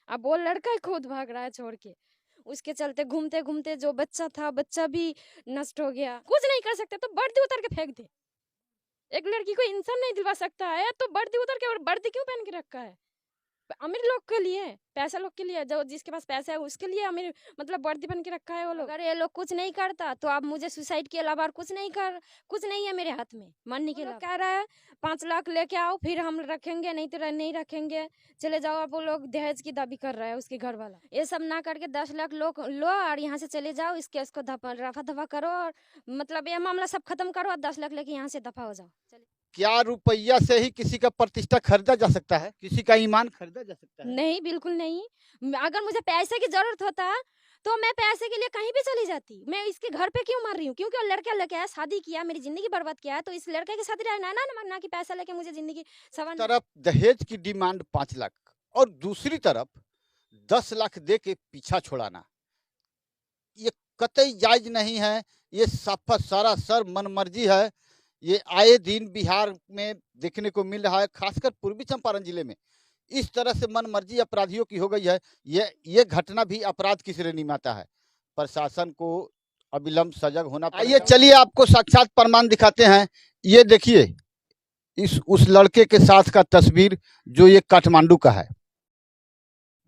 अब वो लड़का ही खुद भाग रहा है छोड़ के। उसके चलते घूमते घूमते जो बच्चा था, बच्चा भी नष्ट हो गया। कुछ नहीं कर सकते तो वर्दी उतार के फेंक दे। एक लड़की को इंसान नहीं दिलवा सकता है तो वर्दी उतार के, और वर्दी क्यों पहन के रखा है? अमीर लोग के लिए, पैसा लोग के लिए, जो जिसके पास पैसा है उसके लिए अमीर मतलब वर्दी बन के रखा है वो लोग। अगर ये लोग कुछ नहीं करता तो अब मुझे सुसाइड के अलावा और कुछ नहीं है मेरे हाथ में मरने के अलावा। कह रहा है 5 लाख लेके आओ फिर हम रखेंगे, नहीं तो नहीं रखेंगे, चले जाओ। अब वो लोग दहेज की दाबी कर रहा है उसके घर वाला। ये सब ना करके 10 लाख लोग लो और यहाँ से चले जाओ, इस केस को रफा दफा करो और मतलब ये मामला सब खत्म करो और 10 लाख लेके यहाँ से दफा हो जाओ। चलिए। क्या रुपया से ही किसी का प्रतिष्ठा खरीदा जा सकता है? किसी का ईमान खरीदा जा सकता है? नहीं, बिल्कुल नहीं। अगर मुझे पैसे की जरूरत होता तो मैं पैसे के लिए कहीं भी चली जाती। मैं इसके घर पे क्यों मार रही हूँ? क्योंकि वो लड़का लेके आया, शादी किया, मेरी जिंदगी बर्बाद किया है, तो इस लड़के के साथ रहना है ना कि पैसा लेके मुझे जिंदगी सवर। तरफ दहेज की डिमांड 5 लाख और दूसरी तरफ 10 लाख दे के पीछा छोड़ाना, ये कतई जायज नहीं है। ये साफा सारा सर मनमर्जी है। ये आए दिन बिहार में देखने को मिल रहा है, खासकर पूर्वी चंपारण जिले में इस तरह से मनमर्जी अपराधियों की हो गई है। ये घटना भी अपराध की श्रेणी में आता है। प्रशासन को अविलंब सजग होना चाहिए। आइए चलिए आपको साक्षात प्रमाण दिखाते हैं। ये देखिए इस उस लड़के के साथ का तस्वीर जो ये काठमांडू का है।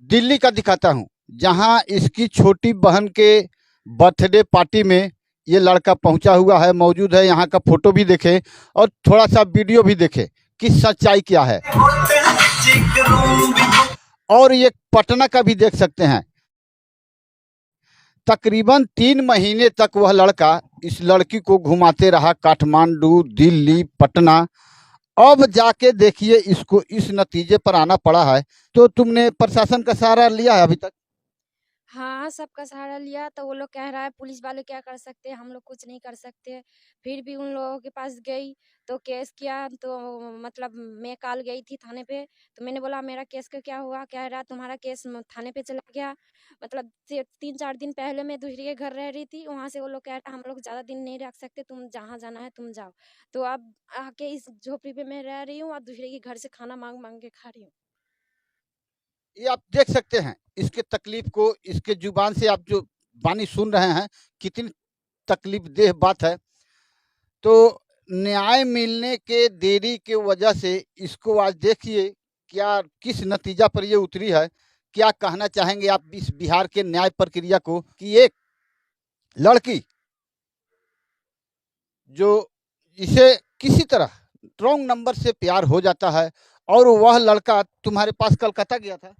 दिल्ली का दिखाता हूँ, जहां इसकी छोटी बहन के बर्थडे पार्टी में ये लड़का पहुंचा हुआ है, मौजूद है। यहाँ का फोटो भी देखें और थोड़ा सा वीडियो भी देखें कि सच्चाई क्या है। और ये पटना का भी देख सकते हैं। तकरीबन 3 महीने तक वह लड़का इस लड़की को घुमाते रहा, काठमांडू, दिल्ली, पटना। अब जाके देखिए इसको इस नतीजे पर आना पड़ा है। तो तुमने प्रशासन का सहारा लिया है अभी तक? हाँ, सबका सहारा लिया तो वो लोग कह रहा है पुलिस वाले क्या कर सकते हैं, हम लोग कुछ नहीं कर सकते। फिर भी उन लोगों के पास गई तो केस किया तो मतलब मैं कल गई थी थाने पे, तो मैंने बोला मेरा केस का क्या हुआ? कह रहा तुम्हारा केस थाने पे चला गया। मतलब 3-4 दिन पहले मैं दूसरी के घर रह रही थी, वहाँ से वो लोग कह रहा हम लोग ज़्यादा दिन नहीं रख सकते, तुम जहाँ जाना है तुम जाओ। तो अब आके इस झोपड़ी पे मैं रह रही हूँ और दूसरे के घर से खाना मांग के खा रही हूँ। ये आप देख सकते हैं इसके तकलीफ को, इसके जुबान से आप जो वाणी सुन रहे हैं, कितनी तकलीफ देह बात है। तो न्याय मिलने के देरी के वजह से इसको आज देखिए क्या किस नतीजा पर ये उतरी है। क्या कहना चाहेंगे आप इस बिहार के न्याय प्रक्रिया को कि एक लड़की जो इसे किसी तरह रॉन्ग नंबर से प्यार हो जाता है और वह लड़का तुम्हारे पास कलकत्ता गया था?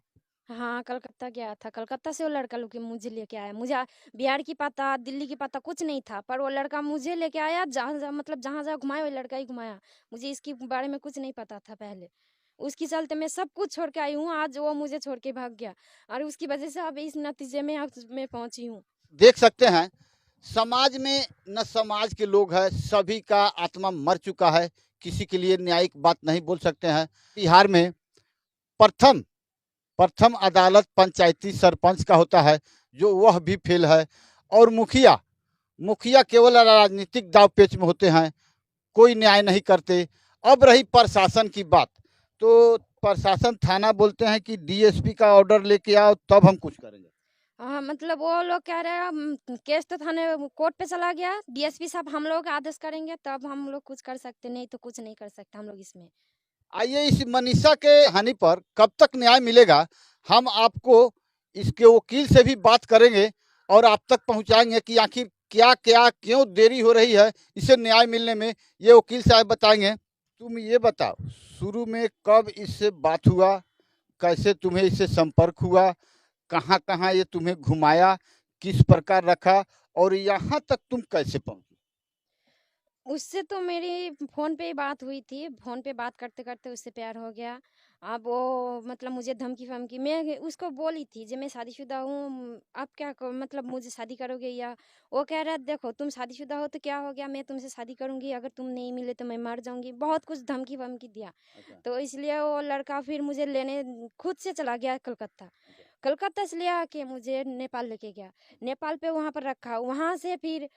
हाँ, कलकत्ता गया था। कलकत्ता से वो लड़का लोग के मुझे लेके आया। मुझे बिहार की पता, दिल्ली की पता कुछ नहीं था, पर वो लड़का मुझे लेके आया। जहाँ-जहाँ मतलब जहाँ-जहाँ घुमाया वो लड़का ही घुमाया। मुझे इसके बारे में कुछ नहीं पता था पहले। उसके चलते मैं सब कुछ छोड़ के आई हूँ, आज वो मुझे छोड़ के भाग गया और उसकी वजह से अब इस नतीजे में आज मैं पहुँची हूँ। देख सकते हैं समाज में न समाज के लोग हैं, सभी का आत्मा मर चुका है। किसी के लिए न्यायिक बात नहीं बोल सकते हैं। बिहार में प्रथम प्रथम अदालत पंचायती सरपंच का होता है, जो वह भी फेल है। और मुखिया मुखिया केवल राजनीतिक दाव पेच में होते हैं, कोई न्याय नहीं करते। अब रही प्रशासन की बात, तो प्रशासन थाना बोलते हैं कि डीएसपी का ऑर्डर लेके आओ तब हम कुछ करेंगे। हाँ, मतलब वो लोग कह रहे हैं केस तो थाने कोर्ट पे चला गया, डीएसपी साहब हम लोग आदेश करेंगे तब हम लोग कुछ कर सकते, नहीं तो कुछ नहीं कर सकते हम लोग इसमें। आइए इस मनीषा के हानि पर कब तक न्याय मिलेगा, हम आपको इसके वकील से भी बात करेंगे और आप तक पहुंचाएंगे कि आखिर क्या क्या क्यों देरी हो रही है इसे न्याय मिलने में। ये वकील साहब बताएंगे। तुम ये बताओ, शुरू में कब इससे बात हुआ, कैसे तुम्हें इससे संपर्क हुआ, कहाँ कहाँ ये तुम्हें घुमाया, किस प्रकार रखा और यहाँ तक तुम कैसे पहुंची? उससे तो मेरी फ़ोन पे ही बात हुई थी, फ़ोन पे बात करते-करते उससे प्यार हो गया। अब वो मतलब मुझे धमकी-वमकी, मैं उसको बोली थी जे मैं शादीशुदा हूँ, आप क्या क मतलब मुझे शादी करोगे या? वो कह रहा है देखो तुम शादीशुदा हो तो क्या हो गया, मैं तुमसे शादी करूँगी, अगर तुम नहीं मिले तो मैं मर जाऊँगी। बहुत कुछ धमकी-वमकी दिया। अच्छा। तो इसलिए वो लड़का फिर मुझे लेने खुद से चला गया कलकत्ता। कलकत्ता से ले आके मुझे नेपाल लेके गया। नेपाल पे वहाँ पर रखा, वहाँ से फिर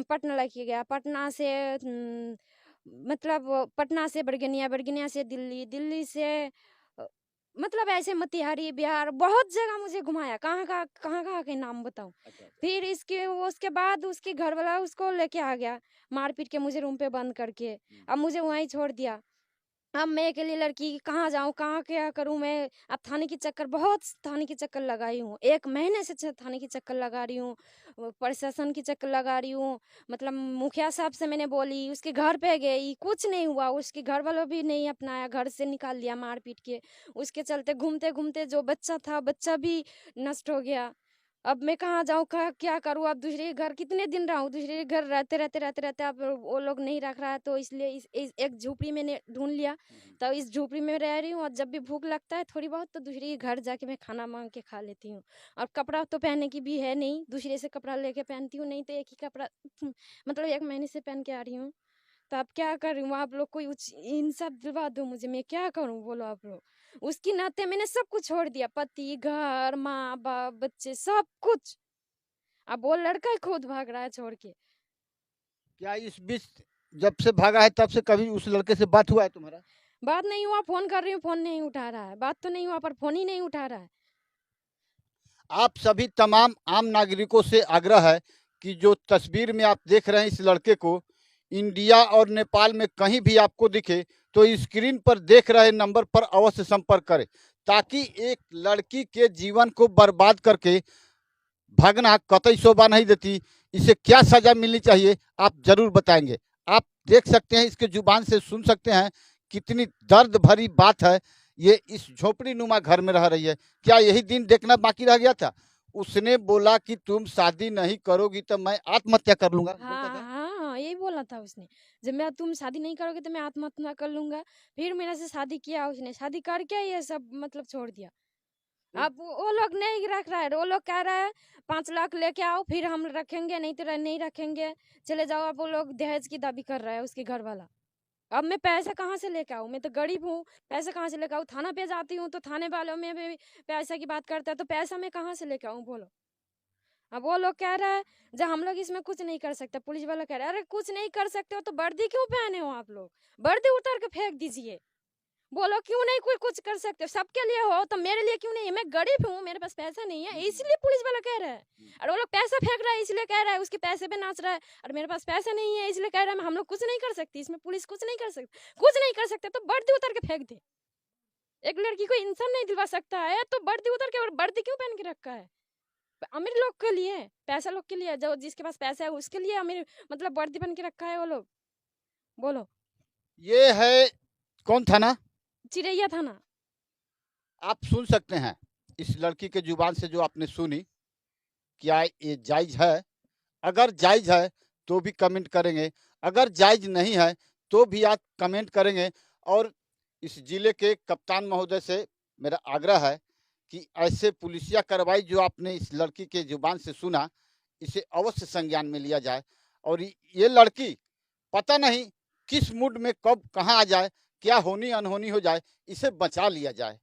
पटना लेके गया, पटना से मतलब पटना से बरगनिया, बरगनिया से दिल्ली, दिल्ली से मतलब ऐसे मोतिहारी बिहार बहुत जगह मुझे घुमाया, कहाँ के नाम बताऊं। फिर उसके बाद उसके घर वाला उसको लेके आ गया, मार पीट के मुझे रूम पे बंद करके, अब मुझे वहीं छोड़ दिया। अब मैं अकेली लड़की कहाँ जाऊँ, कहाँ क्या करूँ मैं। अब थाने की चक्कर, बहुत थाने की चक्कर लगाई हूँ, 1 महीने से थाने की चक्कर लगा रही हूँ, प्रशासन की चक्कर लगा रही हूँ। मतलब मुखिया साहब से मैंने बोली, उसके घर पे गई, कुछ नहीं हुआ। उसके घर वालों भी नहीं अपनाया, घर से निकाल दिया मार पीट के। उसके चलते घूमते घूमते जो बच्चा था, बच्चा भी नष्ट हो गया। अब मैं कहाँ जाऊँ, क्या करूँ। अब दूसरे के घर कितने दिन रहूँ, दूसरे के घर रहते अब वो लोग नहीं रख रहा है, तो इसलिए इस एक झोपड़ी मैंने ढूंढ लिया। तो इस झोपड़ी में रह रही हूँ, और जब भी भूख लगता है थोड़ी बहुत, तो दूसरे के घर जाके मैं खाना मांग के खा लेती हूँ। और कपड़ा तो पहनने की भी है नहीं, दूसरे से कपड़ा लेके पहनती हूँ, नहीं तो एक ही कपड़ा मतलब 1 महीने से पहन के आ रही हूँ। तो अब क्या कर रही हूँ, आप लोग कोई इंसाफ दिलवा दो मुझे, मैं क्या करूँ बोलो आप लोग। उसकी नाते मैंने सब कुछ छोड़ दिया, पति, घर, माँ बाप, बच्चे, सब कुछ। अब वो लड़का ही खुद भाग रहा है छोड़ के। क्या इस बीच जब से भागा है तब से कभी उस लड़के से बात हुआ है तुम्हारा? बात नहीं हुआ, फोन कर रही हूँ, फोन नहीं उठा रहा है। बात तो नहीं हुआ, पर फोन ही नहीं उठा रहा है। आप सभी तमाम आम नागरिकों से आग्रह है कि जो तस्वीर में आप देख रहे हैं इस लड़के को, इंडिया और नेपाल में कहीं भी आपको दिखे तो स्क्रीन पर देख रहे नंबर पर अवश्य संपर्क करें, ताकि एक लड़की के जीवन को बर्बाद करके भागना कतई शोभा नहीं देती। इसे क्या सजा मिलनी चाहिए आप जरूर बताएंगे। आप देख सकते हैं, इसके जुबान से सुन सकते हैं कितनी दर्द भरी बात है। ये इस झोपड़ी नुमा घर में रह रही है। क्या यही दिन देखना बाकी रह गया था? उसने बोला कि तुम शादी नहीं करोगी तो मैं आत्महत्या कर लूंगा, बोलता हाँ था। हाँ, यही बोला था उसने। जब मैं तुम शादी नहीं करोगे तो मैं आत्महत्या कर लूंगा। फिर मेरे से शादी किया उसने, शादी करके ये सब मतलब छोड़ दिया। अब वो लोग नहीं रख रहा है, वो लोग कह रहा है 5 लाख लेके आओ फिर हम रखेंगे, नहीं तो नहीं रखेंगे, चले जाओ। अब वो लोग दहेज की दाबी कर रहा है उसके घर वाला। अब मैं पैसा कहाँ से लेके आऊँ, मैं तो गरीब हूँ, पैसा कहाँ से लेके आऊँ। थाना पे जाती हूँ तो थाने वालों में भी पैसा की बात करता है, तो पैसा मैं कहाँ से लेके आऊँ बोलो। अब वो लोग कह रहा है जब हम लोग इसमें कुछ नहीं कर सकते, पुलिस वाला कह रहा है अरे कुछ नहीं कर सकते हो तो वर्दी क्यों पहने हो आप लोग, वर्दी उतार के फेंक दीजिए। बोलो क्यों नहीं कोई कुछ कर सकते, सबके लिए हो तो मेरे लिए क्यों नहीं है। मैं गरीब हूँ, मेरे पास पैसा नहीं है, इसलिए पुलिस वाला कह रहा है। और वो लोग पैसा फेंक रहा है इसलिए कह रहा है, उसके पैसे पे नाच रहा है। और मेरे पास पैसा नहीं है इसलिए कह रहा है हम लोग कुछ नहीं कर सकते, इसमें पुलिस कुछ नहीं कर सकते। कुछ नहीं कर सकते तो वर्दी उतार के फेंक दे। एक लड़की को इंसान नहीं दिलवा सकता है तो वर्दी उतार के, और वर्दी क्यों पहन के रखा है। अमीर लोग के लिए, पैसा लोग के लिए, जो जिसके पास पैसा है उसके लिए अमीर मतलब वर्दी बन के रखा है वो लोग। बोलो। ये है कौन थाना? चिरैया थाना। आप सुन सकते हैं इस लड़की के जुबान से जो आपने सुनी। क्या ये जायज है? अगर जायज है तो भी कमेंट करेंगे, अगर जायज नहीं है तो भी आप कमेंट करेंगे। और इस जिले के कप्तान महोदय से मेरा आग्रह है कि ऐसे पुलिसिया कार्रवाई जो आपने इस लड़की के जुबान से सुना, इसे अवश्य संज्ञान में लिया जाए। और ये लड़की पता नहीं किस मूड में कब कहाँ आ जाए, क्या होनी अनहोनी हो जाए, इसे बचा लिया जाए।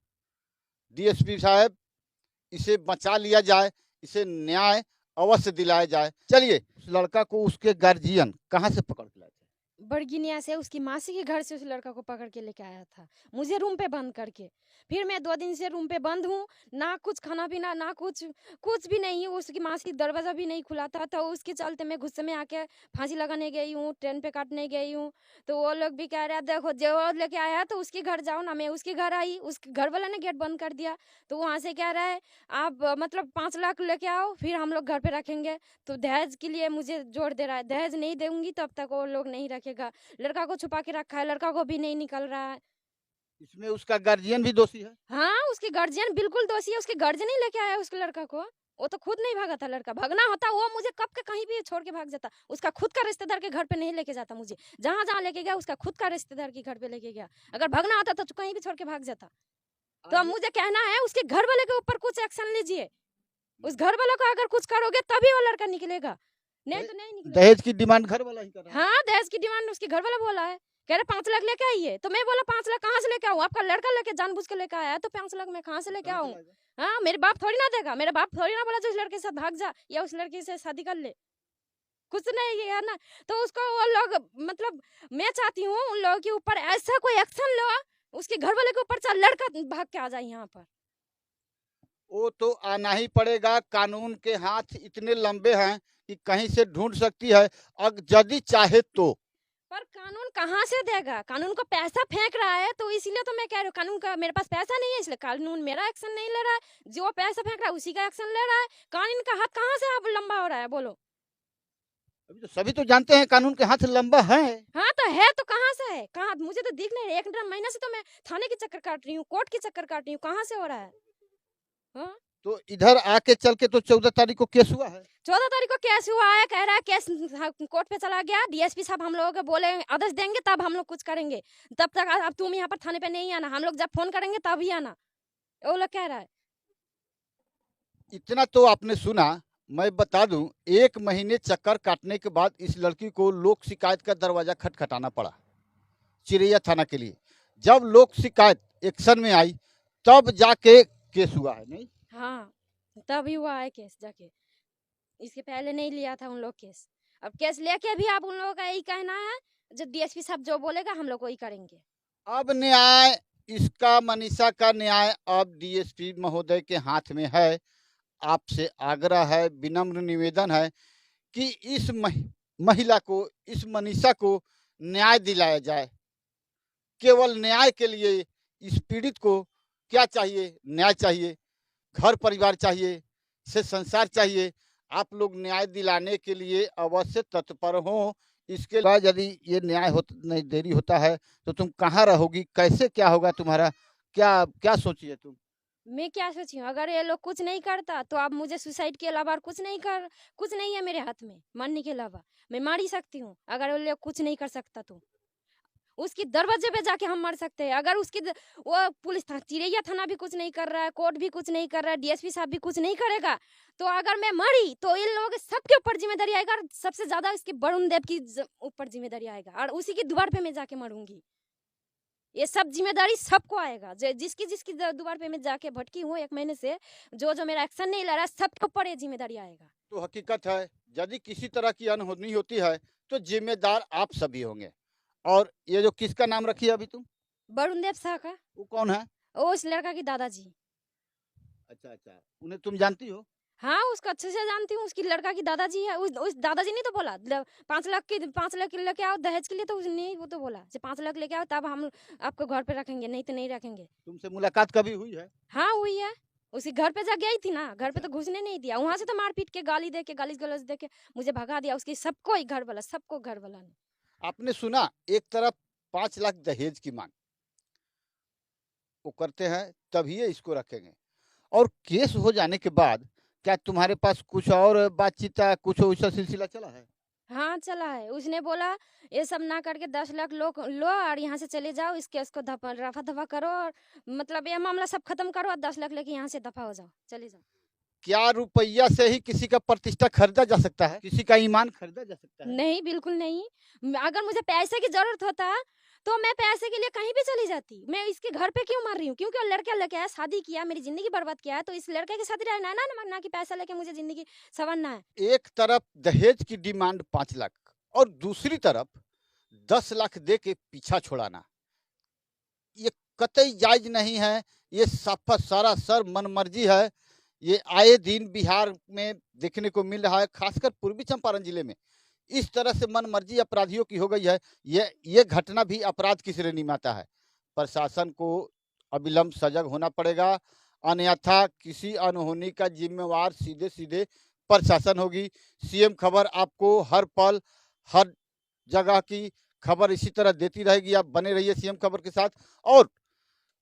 डीएसपी साहब, इसे बचा लिया जाए, इसे न्याय अवश्य दिलाया जाए। चलिए, उस लड़का को उसके गार्जियन कहाँ से पकड़ के लाए थे? बड़गिनिया से उसकी मासी के घर से उस लड़का को पकड़ के लेके आया था, मुझे रूम पे बंद करके। फिर मैं 2 दिन से रूम पे बंद हूँ, ना कुछ खाना पीना, ना कुछ भी नहीं है। उसकी मासी दरवाजा भी नहीं खुला था, तो उसके चलते मैं गुस्से में आके फांसी लगाने गई हूँ, ट्रेन पे काटने गई हूँ। तो वो लोग भी कह रहे हैं देखो जो लेके आया तो उसके घर जाओ ना। मैं उसके घर आई, उसके घर वाला ने गेट बंद कर दिया। तो वहाँ से कह रहा है आप मतलब 5 लाख लेके आओ फिर हम लोग घर पे रखेंगे। तो दहेज के लिए मुझे जोर दे रहा है, दहेज नहीं दूंगी तब तक वो लोग नहीं रखेगा। लड़का को छुपा के रखा है, लड़का को भी नहीं निकल रहा है। इसमें उसका गार्जियन भी दोषी है। हाँ, उसके गार्जियन बिल्कुल दोषी है, उसके गार्जियन ही लेके आया उसके लड़का को। वो तो खुद नहीं भागा था लड़का, भागना होता वो मुझे कब के कहीं भी छोड़ के भाग जाता। उसका खुद का रिश्तेदार के घर पे नहीं लेके जाता मुझे, जहाँ जहाँ लेके गया उसका खुद का रिश्तेदार के घर पे लेके गया। अगर भागना होता तो कहीं भी छोड़ के भाग जाता। तो अब मुझे कहना है उसके घर वाले के ऊपर कुछ एक्शन लीजिए। उस घर वालों को अगर कुछ करोगे तभी वो लड़का निकलेगा, नहीं तो नहीं निकलेगा। दहेज की डिमांड घर वाला ही कर रहा है। हाँ, दहेज की डिमांड उसके घर वाला बोला है, कह रहे 5 लाख लेके आइए। तो मैं बोला 5 लाख कहाँ से लेके आऊँ, आपका लड़का लेके जानबूझ के लेके आया है तो 5 लाख मैं कहाँ से लेके आऊँ। हाँ, मेरे बाप थोड़ी ना देगा, मेरा बाप थोड़ी ना बोला जो उस लड़के के साथ भाग जा या उस लड़की से शादी कर ले, कुछ नहीं है ना। तो उसको वो लोग मतलब मैं चाहती हूँ उन लोगों के ऊपर ऐसा कोई एक्शन लो, उसके घर वाले के ऊपर चार लड़का भाग के आ जाए यहाँ पर। वो तो आना ही पड़ेगा। कानून के हाथ इतने लंबे हैं कि कहीं से ढूंढ सकती है, यदि चाहे तो। पर कानून कहाँ से देगा? कानून को पैसा फेंक रहा है, तो इसीलिए तो मैं कह रही हूँ कानून का मेरे पास पैसा नहीं है, इसलिए कानून मेरा एक्शन नहीं ले रहा है। जो पैसा फेंक रहा है उसी का एक्शन ले रहा है। कानून का हाथ कहाँ से अब लंबा हो रहा है, बोलो? अभी तो सभी तो जानते हैं कानून के हाथ लंबा है। हाँ तो है, तो कहाँ से है? कहाँ? मुझे तो दिख नहीं रहा। 1 महीना से तो मैं थाने के चक्कर काट रही हूँ, कोर्ट के चक्कर काट रही हूँ, कहाँ से हो रहा है? हाँ? तो इधर आके चल के तो 14 तारीख को केस हुआ है। 14 तारीख को केस हुआ है, कह रहा है केस कोर्ट पे चला गया। डीएसपी साहब हम लोगों को बोले आदेश देंगे तब हम लोग कुछ करेंगे, तब तक अब तुम यहाँ पर थाने पे नहीं आना, हम लोग जब फोन करेंगे तब ही आना, वो लोग कह रहा है। इतना तो आपने सुना। मैं बता दूं, 1 महीने चक्कर काटने के बाद इस लड़की को लोक शिकायत का दरवाजा खटखटाना पड़ा चिरैया थाना के लिए। जब लोक शिकायत एक्शन में आई तब जाके केस हुआ है। नहीं, हाँ तभी हुआ है केस जाके, इसके पहले नहीं लिया था उन लोग केस। अब केस लेके भी अब उन लोगों का यही कहना है, जो डीएसपी साहब जो बोलेगा हम लोग वही करेंगे। अब न्याय, इसका मनीषा का न्याय अब डीएसपी महोदय के हाथ में है। आपसे आग्रह है, विनम्र निवेदन है कि इस महिला को, इस मनीषा को न्याय दिलाया जाए। केवल न्याय के लिए इस पीड़ित को क्या चाहिए? न्याय चाहिए, घर परिवार चाहिए, से संसार चाहिए। आप लोग न्याय दिलाने के लिए अवश्य तत्पर हो। इसके बाद यदि ये न्याय नहीं देरी होता है तो तुम कहाँ रहोगी? कैसे क्या होगा तुम्हारा? क्या क्या सोची है तुम? मैं क्या सोची हूँ, अगर ये लोग कुछ नहीं करता तो अब मुझे सुसाइड के अलावा और कुछ नहीं है मेरे हाथ में मरने के अलावा। मैं मार ही सकती हूँ अगर वो लोग कुछ नहीं कर सकता तो। उसकी दरवाजे पे जाके हम मर सकते हैं। अगर वो पुलिस चिरैया थाना भी कुछ नहीं कर रहा है, कोर्ट भी कुछ नहीं कर रहा है, डीएसपी साहब भी कुछ नहीं करेगा, तो अगर मैं मरी तो इन लोगों के सबके ऊपर जिम्मेदारी आएगा, और सबसे ज्यादा इसके वरुण देव की ऊपर जिम्मेदारी आएगा, और उसी की द्वार पे मैं जाके मरूंगी। ये सब जिम्मेदारी सबको आएगा। जिसकी जिसकी द्वार पे मैं जाके भटकी हूँ 1 महीने से, जो मेरा एक्शन नहीं ले रहा है, सबके ऊपर ये जिम्मेदारी आएगा। तो हकीकत है, यदि किसी तरह की अनहोनी होती है तो जिम्मेदार आप सभी होंगे। और ये जो किसका नाम रखी है अभी तुम? वरुण देव शाह का। वो कौन है? वो इस लड़का की दादाजी। अच्छा अच्छा, उन्हें तुम जानती हो? हाँ उसको अच्छे से जानती हूँ, उसकी लड़का की दादाजी है। उस दादाजी नहीं तो बोला 5 लाख लेके आओ दहेज के लिए, तो उसने वो तो बोला 5 लाख लेके आओ तब हम आपको घर पे रखेंगे, नहीं तो नहीं रखेंगे। तुमसे मुलाकात कभी हुई है? हाँ हुई है, उसी घर पे जा गई थी ना, घर पे तो घुसने नहीं दिया, वहां से तो मारपीट के गाली दे के गाली गलौज दे के मुझे भगा दिया। उसकी सबको ही घर वाला, सबको घर वाला ने। आपने सुना, एक तरफ 5 लाख दहेज की मांग वो करते हैं, तभी ये इसको रखेंगे। और केस हो जाने के बाद क्या तुम्हारे पास कुछ और बातचीत है, कुछ वैसा सिलसिला चला है? हाँ चला है। उसने बोला ये सब ना करके 10 लाख लो और यहाँ से चले जाओ, इस केस को रफा दफा करो, और मतलब ये मामला सब खत्म करो और 10 लाख लेके यहाँ से दफा हो जाओ, चले जाओ। क्या रुपया से ही किसी का प्रतिष्ठा खरीदा जा सकता है? किसी का ईमान खरीदा जा सकता है? नहीं बिल्कुल नहीं। अगर मुझे पैसे की जरूरत होता तो मैं पैसे के लिए कहीं भी चली जाती। मैं इसके घर पे क्यों मर रही हूँ? क्योंकि वो लड़का लेके आया, शादी किया, मेरी जिंदगी बर्बाद किया है, तो इस लड़के के साथ रहना है ना कि पैसा लेके मुझे जिंदगी संवरना है। एक तरफ दहेज की डिमांड 5 लाख और दूसरी तरफ 10 लाख दे के पीछा छोड़ाना, ये कतई जायज नहीं है। ये सरासर मनमर्जी है। ये आए दिन बिहार में देखने को मिल रहा है, खासकर पूर्वी चंपारण जिले में इस तरह से मनमर्जी अपराधियों की हो गई है। ये घटना भी अपराध की श्रेणी में आता है। प्रशासन को अविलंब सजग होना पड़ेगा, अन्यथा किसी अनहोनी का जिम्मेवार सीधे सीधे प्रशासन होगी। सीएम खबर आपको हर पल हर जगह की खबर इसी तरह देती रहेगी। आप बने रहिए सीएम खबर के साथ और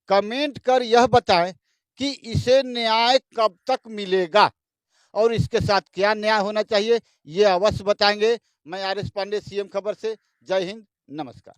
कमेंट कर यह बताएं कि इसे न्याय कब तक मिलेगा और इसके साथ क्या न्याय होना चाहिए, ये अवश्य बताएंगे। मैं आर एस पांडे, सीएम खबर से। जय हिंद, नमस्कार।